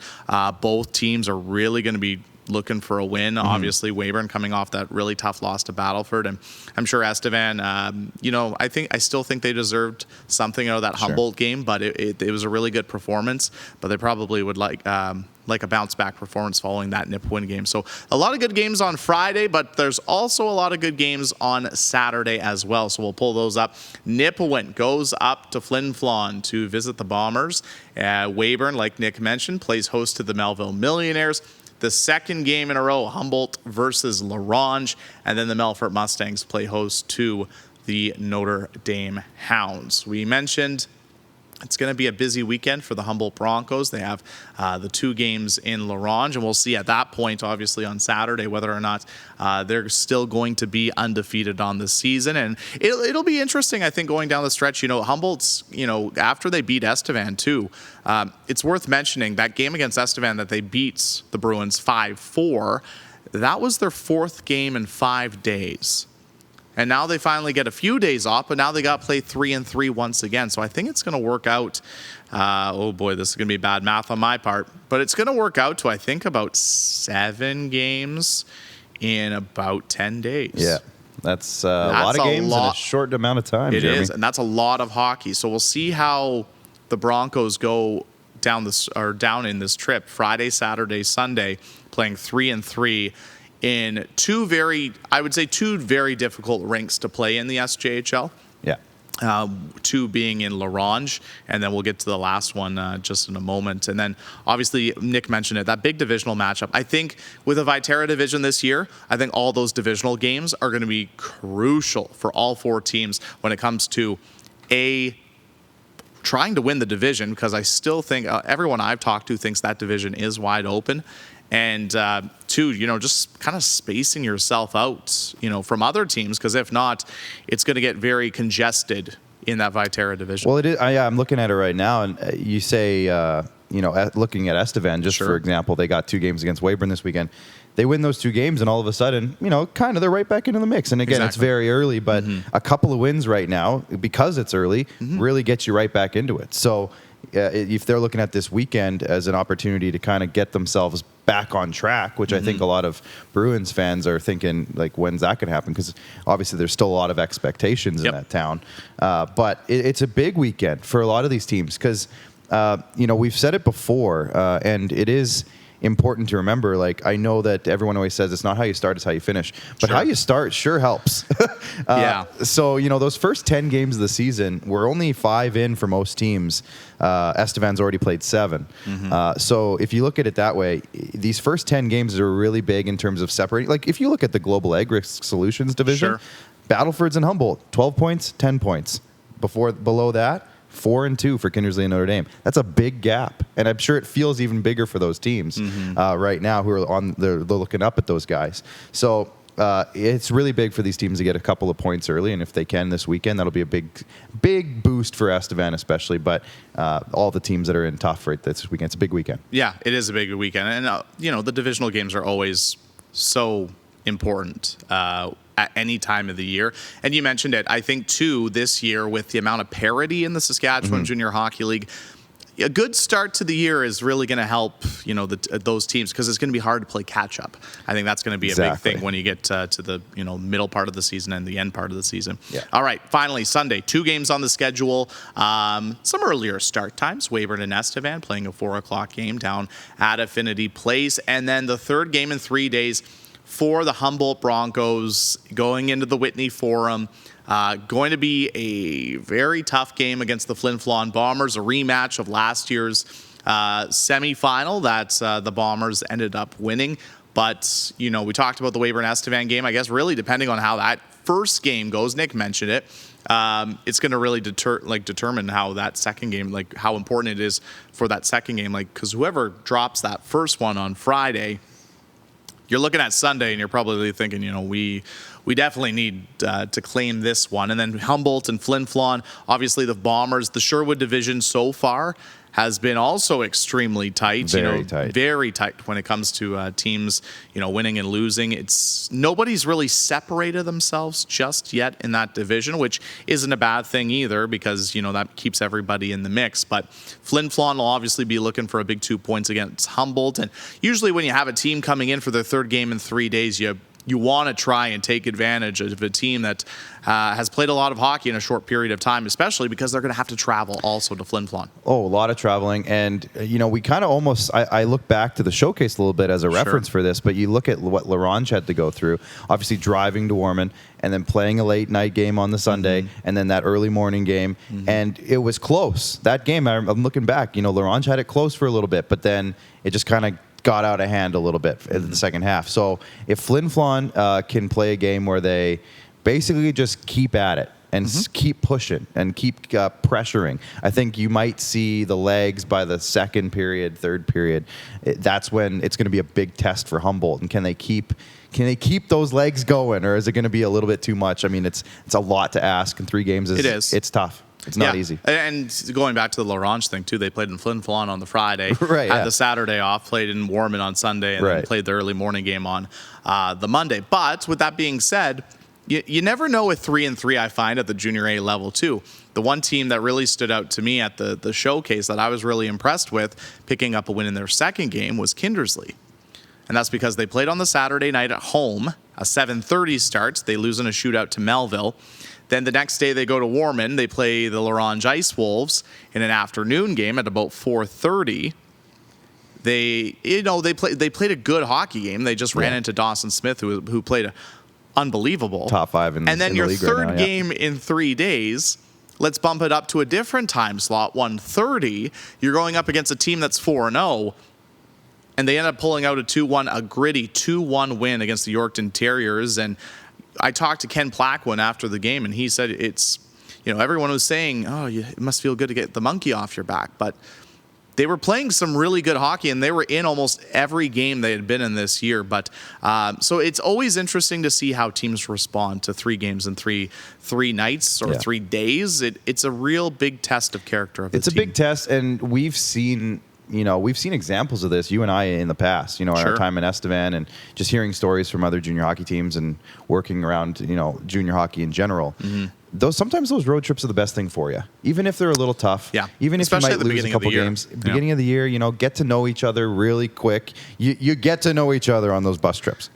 both teams are really going to be looking for a win. Obviously, Weyburn coming off that really tough loss to Battleford, and I'm sure Estevan. I still think they deserved something out of that Humboldt game, but it was a really good performance. But they probably would like a bounce back performance following that Nipawin game. So a lot of good games on Friday, but there's also a lot of good games on Saturday as well. So we'll pull those up. Nipawin goes up to Flin Flon to visit the Bombers. Weyburn, like Nick mentioned, plays host to the Melville Millionaires. The second game in a row, Humboldt versus LaRange, and then the Melfort Mustangs play host to the Notre Dame Hounds. We mentioned it's going to be a busy weekend for the Humboldt Broncos. They have the 2 games in LaRange, and we'll see at that point, obviously, on Saturday, whether or not they're still going to be undefeated on the season. And it'll be interesting, I think, going down the stretch. Humboldt's, after they beat Estevan, too, it's worth mentioning that game against Estevan that they beat the Bruins 5-4, that was their 4th game in 5 days. And now they finally get a few days off, but now they got to play 3-3 once again. So I think it's going to work out. Oh boy, this is going to be bad math on my part. But it's going to work out to, I think, about 7 games in about 10 days. Yeah, that's a lot of games in a short amount of time, It Jeromy. is, and that's a lot of hockey. So we'll see how the Broncos go down in this trip. Friday, Saturday, Sunday, playing 3-3. In 2 very difficult rinks to play in the SJHL. Yeah. 2 being in LaRange, and then we'll get to the last one just in a moment. And then, obviously, Nick mentioned it, that big divisional matchup. I think with the Viterra division this year, I think all those divisional games are going to be crucial for all 4 teams when it comes to trying to win the division, because I still think everyone I've talked to thinks that division is wide open. And 2, just kind of spacing yourself out, from other teams, because if not, it's going to get very congested in that Viterra division. Well, it is. I'm looking at it right now, and you say, looking at Estevan, just for example, they got 2 games against Weyburn this weekend. They win those 2 games, and all of a sudden, they're right back into the mix. And again, It's very early, but a couple of wins right now, because it's early, really gets you right back into it. So if they're looking at this weekend as an opportunity to kind of get themselves back on track, which I think a lot of Bruins fans are thinking, like, when's that going to happen? Because obviously there's still a lot of expectations in that town. But it's a big weekend for a lot of these teams because, we've said it before, and it is important to remember. Like, I know that everyone always says it's not how you start, it's how you finish. But how you start sure helps. So, those first 10 games of the season, we're only 5 in for most teams. Estevan's already played 7. So if you look at it that way, these first 10 games are really big in terms of separating. Like, if you look at the Global Ag Risk Solutions division, Battleford's and Humboldt, 12 points, 10 points. Below that, 4-2 for Kindersley and Notre Dame. That's a big gap, and I'm sure it feels even bigger for those teams right now who are they're looking up at those guys. So it's really big for these teams to get a couple of points early, and if they can this weekend, that'll be a big boost for Estevan especially. But all the teams that are in tough right this weekend, it's a big weekend. Yeah, it is a big weekend, and the divisional games are always so important at any time of the year. And you mentioned it, I think, too, this year with the amount of parity in the Saskatchewan Junior Hockey League, a good start to the year is really going to help, those teams, because it's going to be hard to play catch up. I think that's going to be a big thing when you get to the middle part of the season and the end part of the season. All right, finally, Sunday, 2 games on the schedule. Some earlier start times. Weyburn and Estevan playing a 4:00 game down at Affinity Place, and then the third game in 3 days for the Humboldt Broncos going into the Whitney Forum. Going to be a very tough game against the Flin Flon Bombers, a rematch of last year's semifinal that the Bombers ended up winning. But, we talked about the Weyburn-Estevan game. I guess really depending on how that first game goes, Nick mentioned it, it's going to really determine how that second game, like how important it is for that second game. Like, because whoever drops that first one on Friday, you're looking at Sunday and you're probably thinking, we we definitely need to claim this one. And then Humboldt and Flin Flon, obviously the Bombers, the Sherwood division so far has been also extremely tight. Very tight when it comes to teams, winning and losing. It's nobody's really separated themselves just yet in that division, which isn't a bad thing either because, that keeps everybody in the mix. But Flin Flon will obviously be looking for a big 2 points against Humboldt. And usually when you have a team coming in for their third game in 3 days, you want to try and take advantage of a team that has played a lot of hockey in a short period of time, especially because they're going to have to travel also to Flin Flon. Oh, a lot of traveling. And, we kind of almost, I look back to the showcase a little bit as a reference for this, but you look at what LaRange had to go through, obviously driving to Warman and then playing a late night game on the Sunday and then that early morning game. And it was close. That game, I'm looking back, LaRange had it close for a little bit, but then it just kind of got out of hand a little bit in the second half. So if Flin Flon can play a game where they basically just keep at it and keep pushing and keep pressuring, I think you might see the legs by the second period, third period. That's when it's going to be a big test for Humboldt. And can they keep those legs going, or is it going to be a little bit too much? I mean, it's a lot to ask in 3 games. It is. It's tough. It's not easy. And going back to the LaRange thing, too, they played in Flin Flon on the Friday, had the Saturday off, played in Warman on Sunday, and then played the early morning game on the Monday. But with that being said, you never know with 3-3, I find, at the junior A level, too. The one team that really stood out to me at the showcase that I was really impressed with, picking up a win in their second game, was Kindersley. And that's because they played on the Saturday night at home, a 7:30 start. They lose in a shootout to Melville. Then the next day they go to Warman. They play the LaRange Ice Wolves in an afternoon game at about 4:30. They played a good hockey game. They just ran into Dawson Smith, who played unbelievable. Top 5 in the league. And then your third game in 3 days, let's bump it up to a different time slot, 1:30. You're going up against a team that's 4-0. And they end up pulling out a gritty 2-1 win against the Yorkton Terriers. And I talked to Ken Plaquin after the game, and he said it's, everyone was saying, it must feel good to get the monkey off your back. But they were playing some really good hockey, and they were in almost every game they had been in this year. But so it's always interesting to see how teams respond to 3 games in three nights or 3 days. It's a real big test of character of the team. It's a big test, and we've seen examples of this, you and I, in the past, our time in Estevan, and just hearing stories from other junior hockey teams and working around, junior hockey in general. Sometimes those road trips are the best thing for you, even if they're a little tough. Yeah. Even if especially you might lose a couple games. Beginning of the year, get to know each other really quick. You get to know each other on those bus trips.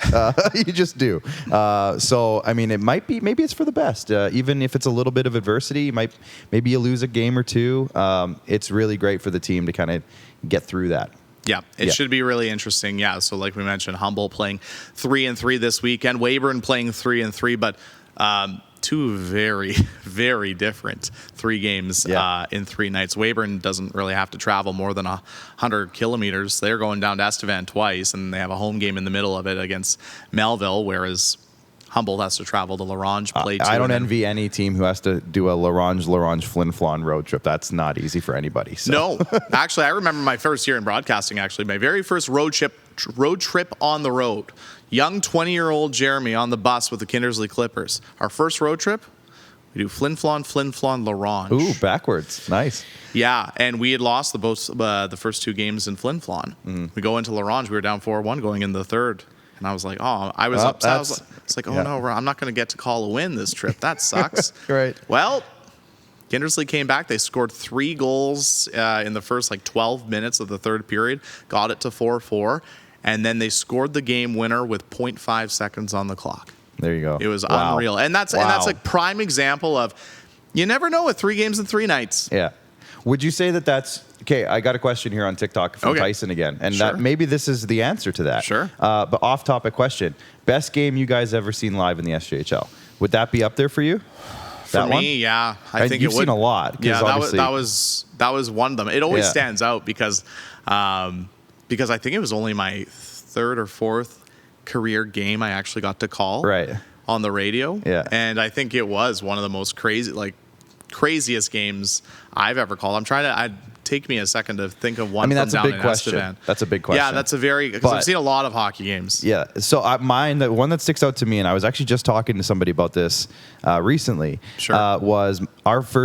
You just do. So, I mean, maybe it's for the best. Even if it's a little bit of adversity, maybe you lose a game or two. It's really great for the team to kind of get through that. Yeah, it should be really interesting. Yeah, so like we mentioned, Humboldt playing 3-3 this weekend, Weyburn playing 3-3, but 2 very, very different 3 games in 3 nights. Weyburn doesn't really have to travel more than 100 kilometers. They're going down to Estevan twice, and they have a home game in the middle of it against Melville, whereas Humboldt has to travel to LaRange. I don't envy any team who has to do a LaRange Flin Flon road trip. That's not easy for anybody. So. No, actually, I remember my first year in broadcasting. Actually, my very first road trip on the road. Young 20-year-old Jeromy on the bus with the Kindersley Clippers. Our first road trip, we do Flin Flon, LaRange. Ooh, backwards. Nice. Yeah, and we had lost the first 2 games in Flin Flon. We go into LaRange. We were down 4-1 going in the third. And I was like, I was upset. It's like, no, I'm not going to get to call a win this trip. That sucks. Right. Well, Kindersley came back. They scored 3 goals in the first 12 minutes of the third period, got it to 4-4, and then they scored the game winner with 0.5 seconds on the clock. There you go. It was unreal. And that's a prime example of you never know with 3 games in 3 nights. Yeah. Would you say that's... Okay, I got a question here on TikTok from Tyson again, and that maybe this is the answer to that. Sure. But off-topic question. Best game you guys ever seen live in the SJHL? Would that be up there for you? For me, yeah. I think you've seen a lot. Yeah, that was one of them. It always stands out because I think it was only my 3rd or 4th career game I actually got to call on the radio. Yeah. And I think it was one of the most craziest games I've ever called. I'm trying to take me a second to think of one. I mean, from that's a down big in question. Estevan. That's a big question. Yeah, that's a very, because I've seen a lot of hockey games. Yeah. So the one that sticks out to me, and I was actually just talking to somebody about this recently, was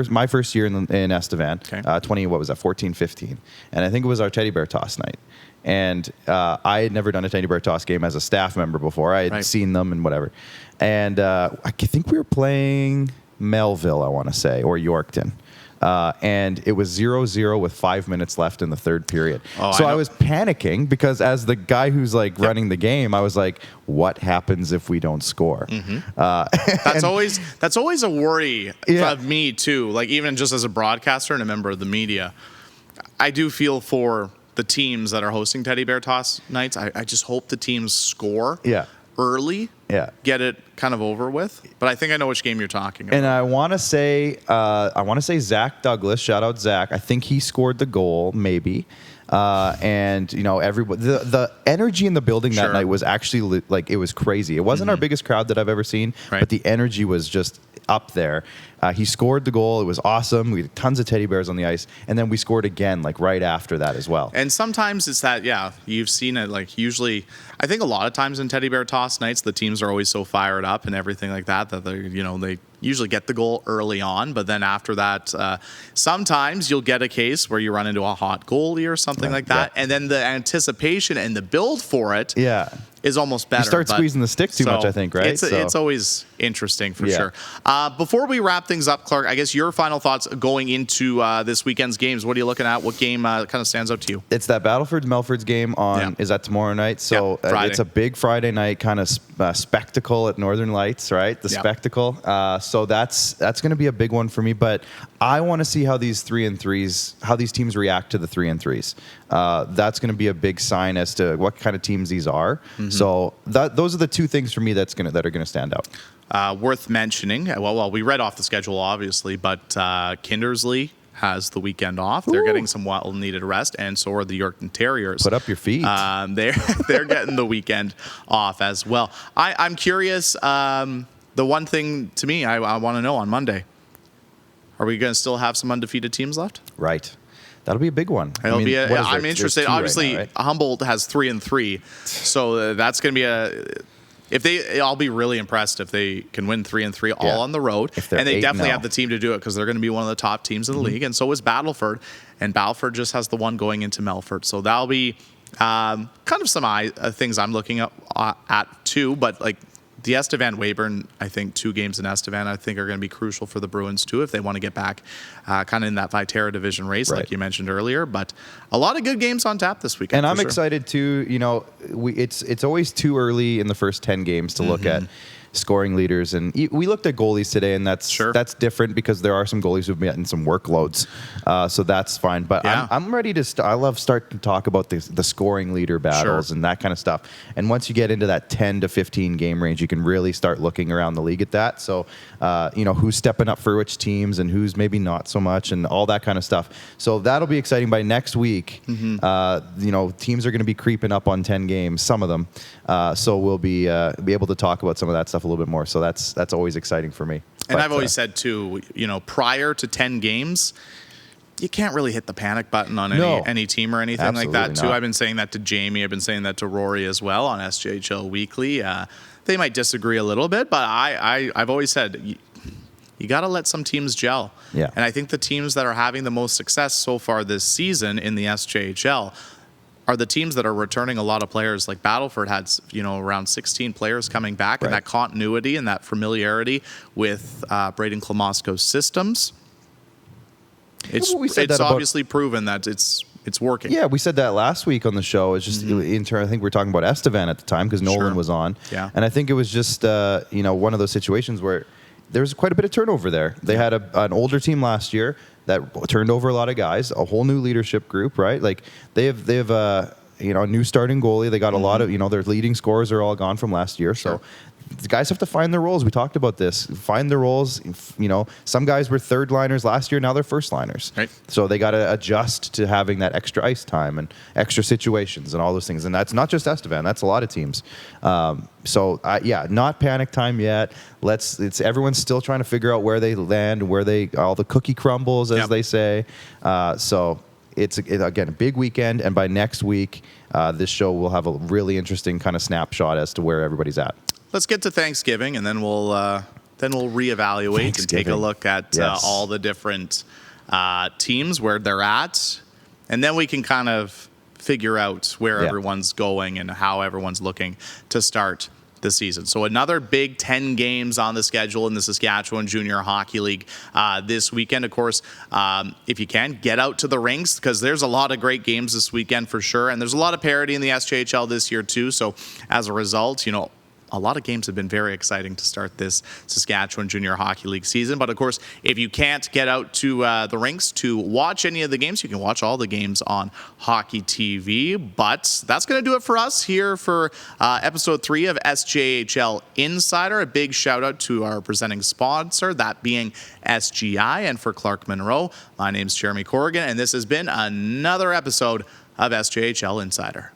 my first year in Estevan, 14, 15. And I think it was our teddy bear toss night. And I had never done a teddy bear toss game as a staff member before. I had seen them and whatever. And I think we were playing Melville, I want to say, or Yorkton. And it was 0-0 with 5 minutes left in the third period. So I was panicking because as the guy who's like running the game, I was like, what happens if we don't score? That's always a worry of me too. Like even just as a broadcaster and a member of the media, I do feel for the teams that are hosting teddy bear toss nights. I just hope the teams score early. Get it kind of over with. But I think I know which game you're talking about. And I want to say Zach Douglas. Shout out Zach. I think he scored the goal, maybe. And you know, everybody, the energy in the building that night was actually like, it was crazy. It wasn't our biggest crowd that I've ever seen, but the energy was just up there. He scored the goal. It was awesome. We had tons of teddy bears on the ice, and then we scored again like right after that as well. And sometimes it's that, you've seen it. Like usually, I think a lot of times in teddy bear toss nights, the teams are always so fired up and everything like that they usually get the goal early on, but then after that, sometimes you'll get a case where you run into a hot goalie or something like that, and then the anticipation and the build for it is almost better. You start squeezing the stick too much, I think, right? It's always interesting for sure. Before we wrap things up, Clark, I guess your final thoughts going into this weekend's games. What are you looking at? What game kind of stands out to you? It's that Battleford-Melford's game is that tomorrow night? So it's a big Friday night kind of spectacle at Northern Lights, right? The spectacle. So that's going to be a big one for me. But I want to see how these 3-3s, how these teams react to the 3-3s. That's going to be a big sign as to what kind of teams these are. So those are the two things for me that are going to stand out. Worth mentioning. Well, we read off the schedule obviously, but Kindersley has the weekend off. They're getting some well-needed rest, and so are the Yorkton Terriers. Put up your feet. They're getting the weekend off as well. I'm curious. The one thing to me, I want to know on Monday, are we going to still have some undefeated teams left? Right. That'll be a big one. I'm interested. Obviously, right now, right? Humboldt has 3-3, so that's going to be I'll be really impressed if they can win 3-3 all on the road, and they definitely have the team to do it because they're going to be one of the top teams in the league, and so is Battleford, and Battleford just has the one going into Melfort, so that'll be kind of some things I'm looking at too, but like. The Estevan Weyburn, I think 2 games in Estevan, I think are going to be crucial for the Bruins too if they want to get back kind of in that Viterra division race like you mentioned earlier. But a lot of good games on tap this weekend. And I'm excited too. You know, it's always too early in the first 10 games to look at scoring leaders, and we looked at goalies today, and that's different because there are some goalies who've been getting some workloads, so that's fine. But I'm ready to I love start to talk about the scoring leader battles and that kind of stuff. And once you get into that 10 to 15 game range, you can really start looking around the league at that. So who's stepping up for which teams and who's maybe not so much, and all that kind of stuff. So that'll be exciting. By next week, teams are going to be creeping up on 10 games, some of them. So we'll be able to talk about some of that stuff a little bit more. So that's always exciting for me. And I've always said too, prior to 10 games, you can't really hit the panic button on any team or anything like that too. I've been saying that to Jamie. I've been saying that to Rory as well on SJHL Weekly. They might disagree a little bit, but I've always said you got to let some teams gel. Yeah. And I think the teams that are having the most success so far this season in the SJHL are the teams that are returning a lot of players. Like Battleford had, around 16 players coming back, and that continuity and that familiarity with Braden Klamosko's systems. It's obviously proven that it's working. Yeah, we said that last week on the show. It's just in turn. I think we were talking about Estevan at the time because Nolan was on. Yeah, and I think it was just one of those situations where there was quite a bit of turnover there. They had an older team last year that turned over a lot of guys, a whole new leadership group, right? Like they have a new starting goalie. They got a lot of their leading scorers are all gone from last year. So the guys have to find their roles. We talked about this. Find their roles. Some guys were third liners last year. Now they're first liners. Right. So they got to adjust to having that extra ice time and extra situations and all those things. And that's not just Estevan. That's a lot of teams. Not panic time yet. Everyone's still trying to figure out where they land, all the cookie crumbles, as they say. it's again a big weekend, and by next week, this show will have a really interesting kind of snapshot as to where everybody's at. Let's get to Thanksgiving, and then we'll reevaluate and take a look at all the different teams, where they're at, and then we can kind of figure out where everyone's going and how everyone's looking to start the season. So another big 10 games on the schedule in the Saskatchewan Junior Hockey League this weekend. Of course, if you can, get out to the rinks, because there's a lot of great games this weekend for sure. And there's a lot of parity in the SJHL this year too. So as a result, a lot of games have been very exciting to start this Saskatchewan Junior Hockey League season. But of course, if you can't get out to the rinks to watch any of the games, you can watch all the games on Hockey TV. But that's going to do it for us here for episode 3 of SJHL Insider. A big shout out to our presenting sponsor, that being SGI. And for Clark Munroe, my name's Jeromy Corrigan, and this has been another episode of SJHL Insider.